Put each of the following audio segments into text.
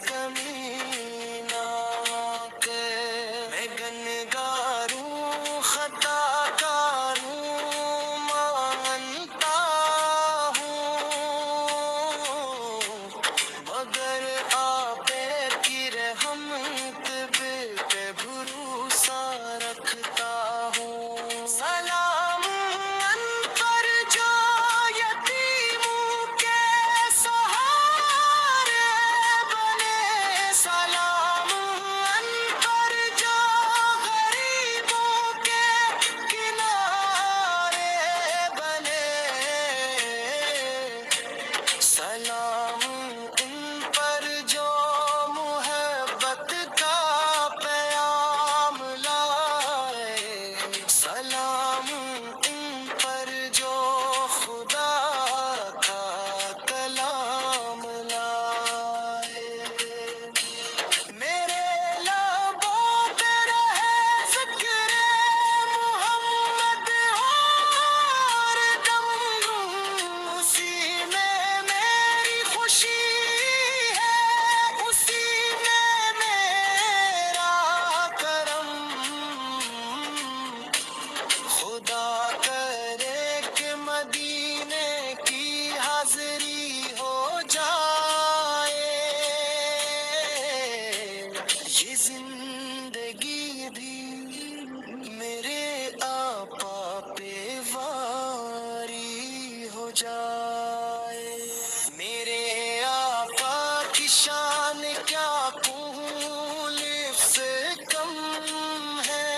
کمی نہ کر، میں گنہگاروں خطا کاروں مانتا ہوں، مگر آپ کی رحمت پہ بھروسہ رکھتا ہوں۔ سلام ان پر جو یتیموں کے سہارے بنے، سلام ان پر جو غریبوں کے کنارے بنے، سلام ان پر جو محبت کا پیام لائے، سلام ان پر جو خدا کا کلام لائے۔ میرے لبوں پہ رہے ذکر محمد ہر دم، اسی میں میری خوشی ہے، اسی میں میرا کرم، خدا کرے کہ مدینے کی حاضری ہو جائے، یہ زندگی بھی میرے آقا پہ واری ہو جائے۔ میرے آقا کی شان کیا کہوں، لفظ کم ہے،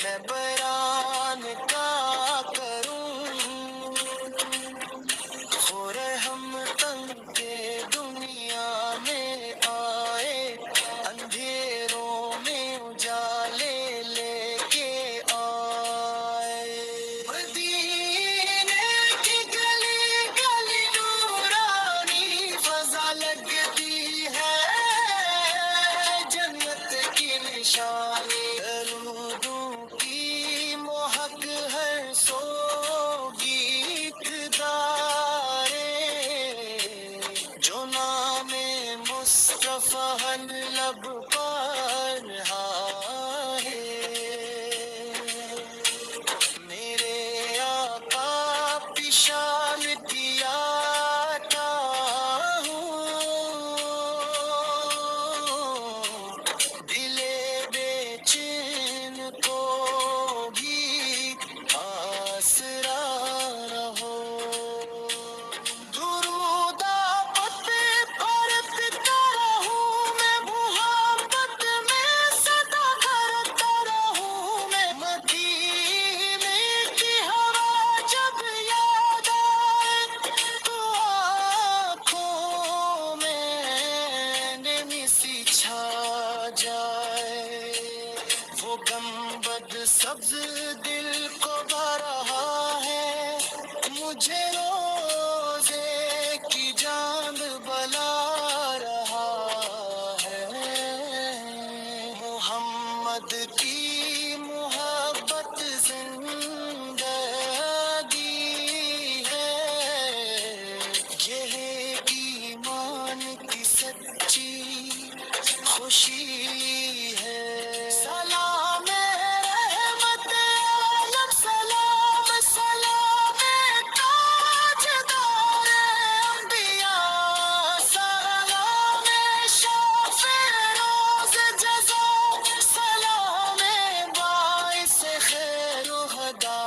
میں بیان کا کروں، خور ہم تنگ کے دنیا میں آئے، اندھیروں میں اجالے لے کے آئے، مدینے کی گلی گلی نورانی فضا لگتی ہے، جنت کی نشانی، درودوں کی مہک ہر سو گیت دارے، جو نام مصطفیٰ ہر لب پر ہے، میرے آقا پیشان کیا ہوں، دل بے چین کو بھی آسرا رہو، درود آفت پڑھتا رہوں میں، محبت میں صدا کرتا رہوں میں، مدینے کی ہوا جب یاد آئے تو آنکھوں میں نمی سی چھا جائے، وہ گنبد سبز دل کو بھا رہا ہے، مجھے روزے کی جان بلا رہا ہے، محمد کی محبت زندگی ہے، یہ ہے ایمان کی سچی خوشی ہے، سلام رحمت عالم، سلام سلام تاجدار انبیاء، سلام شافع روز جزا، سلام باعث خیر و ہدا،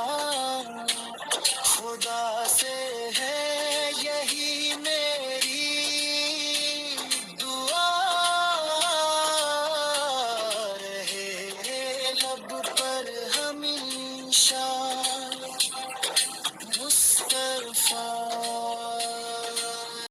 خدا سے ہے یہی میری دعا، رہے لب پر ہمیشہ